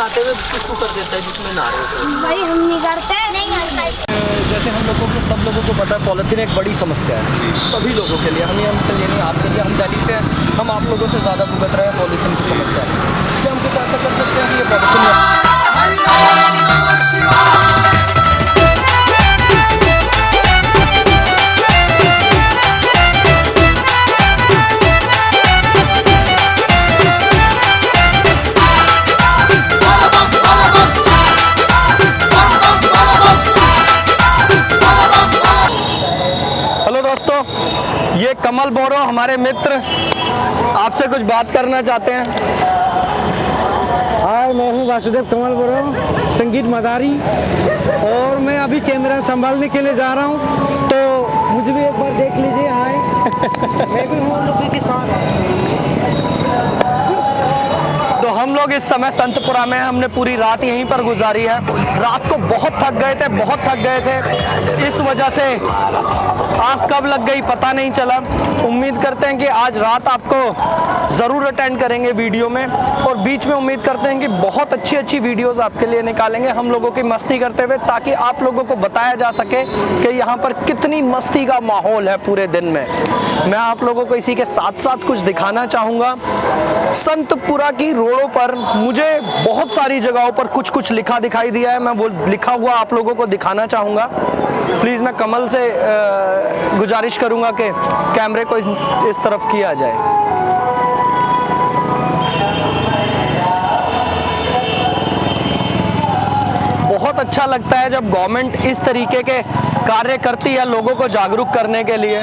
नहाते हुए सुसु कर देता है जिसमें नहा रहे हो? भाई हम नहीं करते, नहीं करते। जैसे हम लोगों को, सब लोगों को पता है पॉलिथीन एक बड़ी समस्या है सभी लोगों के लिए। हम ये नहीं आपके लिए, हम दिल्ली से हैं, हम आप लोगों से ज़्यादा भुगत रहे हैं पॉलिथीन की समस्या। इसलिए हम कुछ ऐसा कर सकते हैं कि ये पॉलिथीन ये कमल बोरो हमारे मित्र आपसे कुछ बात करना चाहते हैं। हाय, मैं हूँ वासुदेव कमल बोरो, संगीत मदारी, और मैं अभी कैमरा संभालने के लिए जा रहा हूँ, तो मुझे भी एक बार देख लीजिए। हाय, मैं भी हूँ लोगों के साथ। तो हम लोग इस समय संतपुरा में, हमने पूरी रात यहीं पर गुजारी है। रात को बहुत थक गए थे, इस वजह से आँख कब लग गई पता नहीं चला। उम्मीद करते हैं कि आज रात आपको ज़रूर अटेंड करेंगे वीडियो में, और बीच में उम्मीद करते हैं कि बहुत अच्छी वीडियोस आपके लिए निकालेंगे हम लोगों की मस्ती करते हुए, ताकि आप लोगों को बताया जा सके कि यहाँ पर कितनी मस्ती का माहौल है पूरे दिन में। मैं आप लोगों को इसी के साथ साथ कुछ दिखाना चाहूँगा। संतपुरा की रोडों पर मुझे बहुत सारी जगहों पर कुछ लिखा दिखाई दिया है, मैं वो लिखा हुआ आप लोगों को दिखाना चाहूँगा। प्लीज़ मैं कमल से गुजारिश करूँगा कि कैमरे को इस तरफ किया जाए। बहुत अच्छा लगता है जब गवर्नमेंट इस तरीके के कार्य करती है लोगों को जागरूक करने के लिए।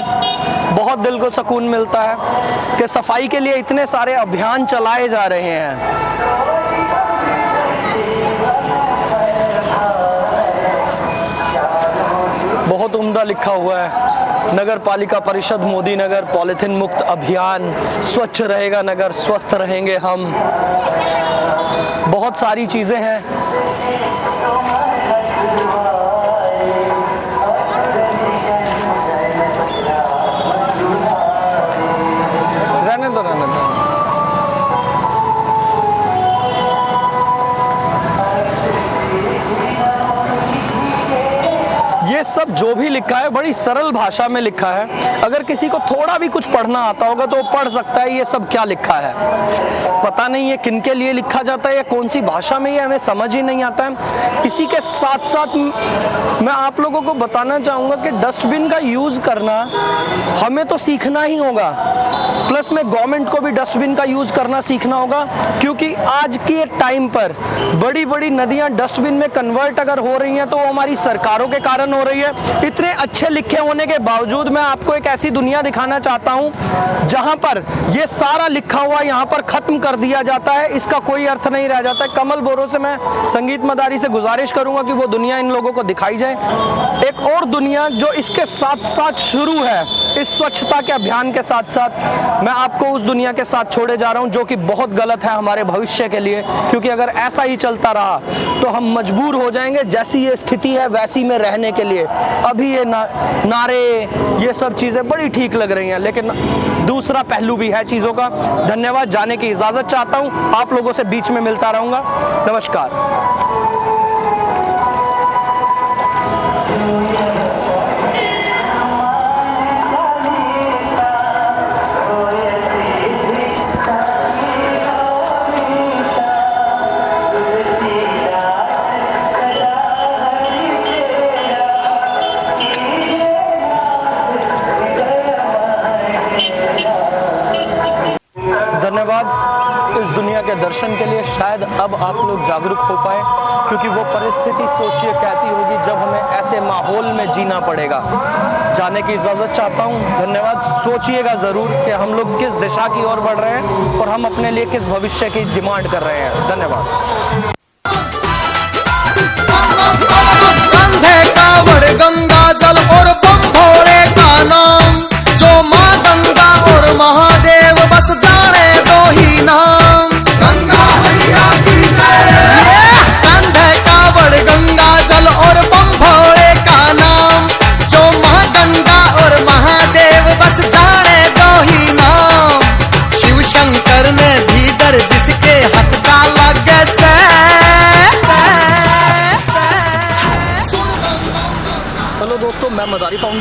बहुत दिल को सुकून मिलता है कि सफाई के लिए इतने सारे अभियान चलाए जा रहे हैं। बहुत उम्दा लिखा हुआ है, नगर पालिका परिषद मोदी नगर पॉलिथीन मुक्त अभियान, स्वच्छ रहेगा नगर, स्वस्थ रहेंगे हम। बहुत सारी चीज़ें हैं। रहने दो। ये सब जो भी लिखा है बड़ी सरल भाषा में लिखा है। अगर किसी को थोड़ा भी कुछ पढ़ना आता होगा तो वो पढ़ सकता है ये सब क्या लिखा है। पता नहीं ये किन के लिए लिखा जाता है या कौन सी भाषा में, ये हमें समझ ही नहीं आता है। इसी के साथ साथ मैं आप लोगों को बताना चाहूँगा कि डस्टबिन का यूज़ करना हमें तो सीखना ही होगा, प्लस में गवर्नमेंट को भी डस्टबिन का यूज़ करना सीखना होगा, क्योंकि आज के टाइम पर बड़ी बड़ी नदियाँ डस्टबिन में कन्वर्ट अगर हो रही हैं तो वो हमारी सरकारों के कारण हो रही है। इतने अच्छे लिखे होने के बावजूद मैं आपको एक ऐसी दुनिया दिखाना चाहता हूं जहां पर ये सारा लिखा हुआ यहां पर खत्म कर दिया जाता है, इसका कोई अर्थ नहीं रह जाता है। कमल बोरो से मैं संगीत मदारी से गुजारिश करूंगा कि वो दुनिया इन लोगों को दिखाई जाए। एक और दुनिया जो इसके साथ साथ शुरू है, इस स्वच्छता के अभियान के साथ साथ मैं आपको उस दुनिया के साथ छोड़े जा रहा हूं जो कि बहुत गलत है हमारे भविष्य के लिए, क्योंकि अगर ऐसा ही चलता रहा तो हम मजबूर हो जाएंगे जैसी ये स्थिति है वैसी में रहने के लिए। अभी ये नारे ये सब चीज़ें बड़ी ठीक लग रही हैं, लेकिन दूसरा पहलू भी है चीज़ों का। धन्यवाद, जाने की इजाज़त चाहता हूँ, आप लोगों से बीच में मिलता रहूँगा। नमस्कार। धन्यवाद इस दुनिया के दर्शन के लिए। शायद अब आप लोग जागरूक हो पाए, क्योंकि वो परिस्थिति सोचिए कैसी होगी जब हमें ऐसे माहौल में जीना पड़ेगा। जाने की इजाज़त चाहता हूँ, धन्यवाद। सोचिएगा ज़रूर कि हम लोग किस दिशा की ओर बढ़ रहे हैं और हम अपने लिए किस भविष्य की डिमांड कर रहे हैं। धन्यवाद। कंधे कावड़ गंगा जल और बम भोले का नाम, जो माँ गंगा और महादेव बस जाने दो ही नाम। गंगा मैया की जय। कंधे कावड़ गंगा जल और बम भोले का नाम, जो माँ गंगा और महादेव बस जाने दो ही नाम। शिव शंकर ने भी डर जिसके हट का लगे से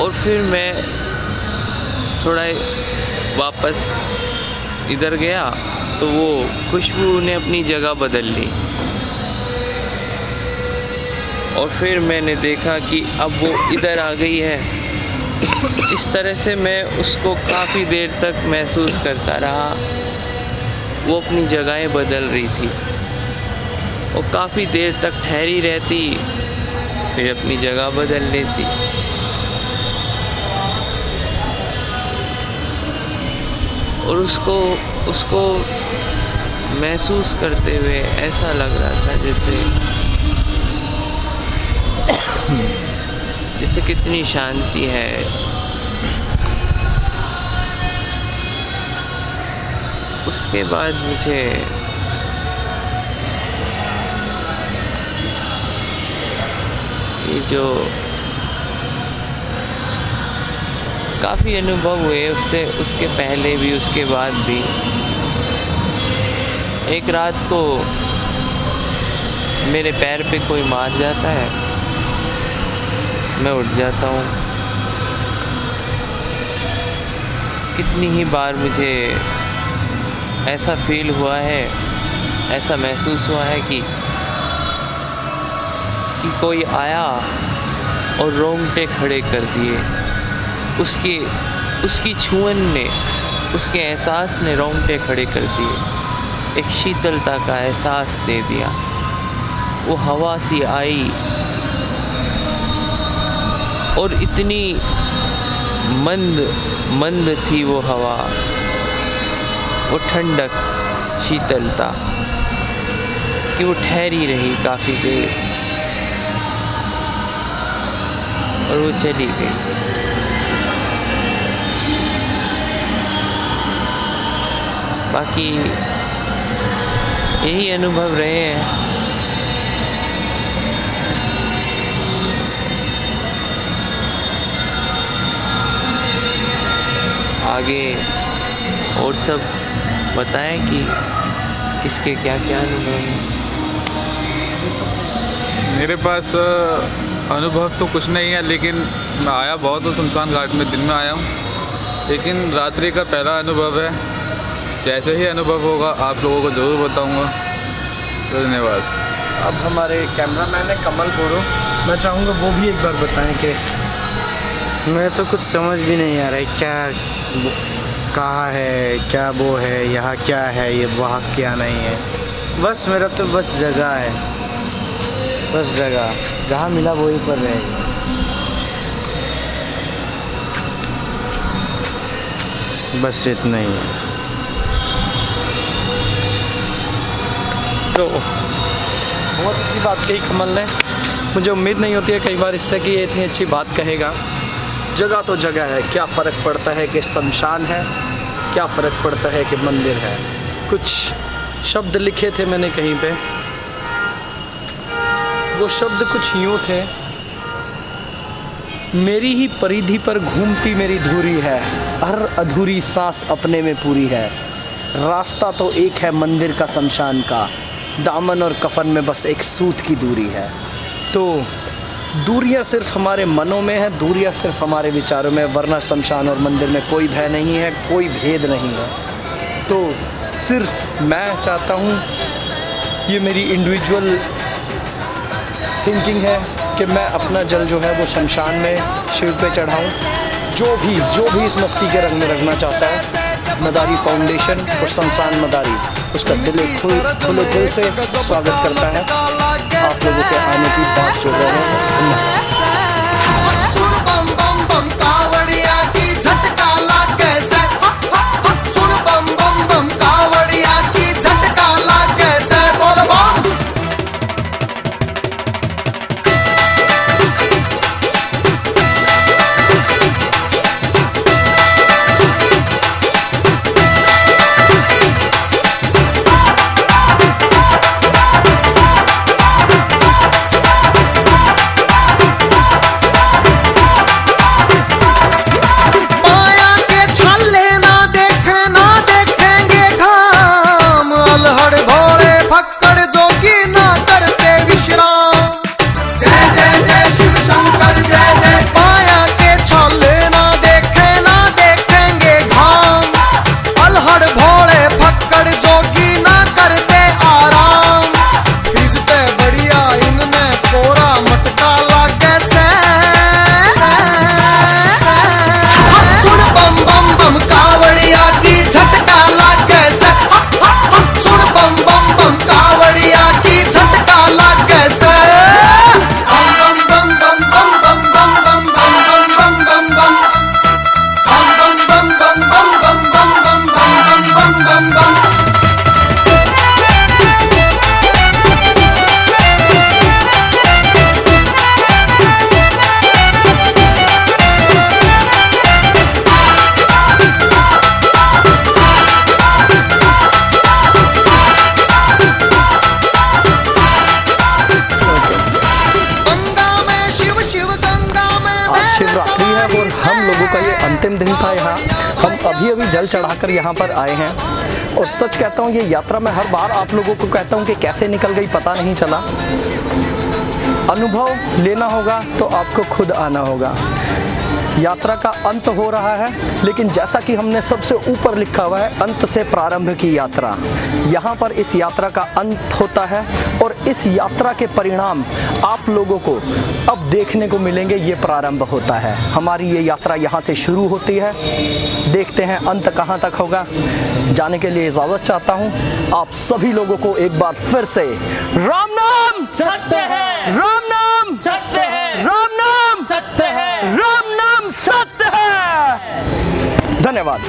और फिर मैं थोड़ा वापस इधर गया तो वो खुशबू ने अपनी जगह बदल ली और फिर मैंने देखा कि अब वो इधर आ गई है। इस तरह से मैं उसको काफ़ी देर तक महसूस करता रहा। वो अपनी जगहें बदल रही थी। वो काफ़ी देर तक ठहरी रहती, फिर अपनी जगह बदल लेती। और उसको महसूस करते हुए ऐसा लग रहा था जैसे कितनी शांति है। उसके बाद मुझे ये जो काफ़ी अनुभव हुए उसके पहले भी उसके बाद भी। एक रात को मेरे पैर पे कोई मार जाता है, मैं उठ जाता हूँ। कितनी ही बार मुझे ऐसा फील हुआ है, ऐसा महसूस हुआ है कि कोई आया और रोंगटे खड़े कर दिए। उसकी छुअन ने, उसके एहसास ने रोंगटे खड़े कर दिए। एक शीतलता का एहसास दे दिया। वो हवा सी आई और इतनी मंद थी वो हवा, वो ठंडक, शीतलता कि वो ठहरी रही काफ़ी देर और वो चली गई। बाकी यही अनुभव रहे हैं। आगे और सब बताएं कि किसके क्या क्या अनुभव हैं। मेरे पास अनुभव तो कुछ नहीं है, लेकिन मैं आया बहुत हूँ शमशान घाट में। दिन में आया हूँ, लेकिन रात्रि का पहला अनुभव है। जैसे ही अनुभव होगा आप लोगों को ज़रूर बताऊँगा। धन्यवाद। अब हमारे कैमरामैन है कमल बोरो, मैं चाहूँगा वो भी एक बार बताएं कि मैं तो कुछ समझ भी नहीं आ रहा है क्या कहाँ है, क्या वो है, यहाँ क्या है, ये वहाँ क्या नहीं है। बस मेरा तो बस जगह है, बस जगह जहाँ मिला वहीं पर रहेगा। बस इतना ही है। तो बहुत अच्छी बात कही कमल ने। मुझे उम्मीद नहीं होती है कई बार इससे कि ये इतनी अच्छी बात कहेगा। जगह तो जगह है, क्या फ़र्क पड़ता है कि शमशान है, क्या फ़र्क पड़ता है कि मंदिर है। कुछ शब्द लिखे थे मैंने कहीं पे, वो शब्द कुछ यूँ थे। मेरी ही परिधि पर घूमती मेरी धुरी है, हर अधूरी सांस अपने में पूरी है। रास्ता तो एक है मंदिर का शमशान का, दामन और कफन में बस एक सूत की दूरी है। तो दूरियां सिर्फ हमारे मनों में है, दूरियां सिर्फ हमारे विचारों में, वरना शमशान और मंदिर में कोई भय नहीं है, कोई भेद नहीं है। तो सिर्फ मैं चाहता हूँ, ये मेरी इंडिविजुअल थिंकिंग है कि मैं अपना जल जो है वो शमशान में शिव पे चढ़ाऊँ। जो भी इस मस्ती के रंग में रखना चाहता है, मदारी फाउंडेशन और शमशान मदारी उसका खुले दिल से स्वागत करता है। आप लोगों के आने की बात जो है अंतिम दिन था यहाँ। हम अभी अभी जल चढ़ाकर यहाँ पर आए हैं और सच कहता हूँ ये यात्रा मैं हर बार आप लोगों को कहता हूँ कि कैसे निकल गई पता नहीं चला। अनुभव लेना होगा तो आपको खुद आना होगा। यात्रा का अंत हो रहा है, लेकिन जैसा कि हमने सबसे ऊपर लिखा हुआ है, अंत से प्रारंभ की यात्रा। यहाँ पर इस यात्रा का अंत होता है और इस यात्रा के परिणाम आप लोगों को अब देखने को मिलेंगे। ये प्रारंभ होता है, हमारी ये यात्रा यहाँ से शुरू होती है। देखते हैं अंत कहाँ तक होगा। जाने के लिए इजाज़त चाहता हूँ आप सभी लोगों को एक बार फिर से। राम नाम सत्य है, राम नाम सत्य है, राम नाम सत्य है। राम नाम सत्य है। धन्यवाद।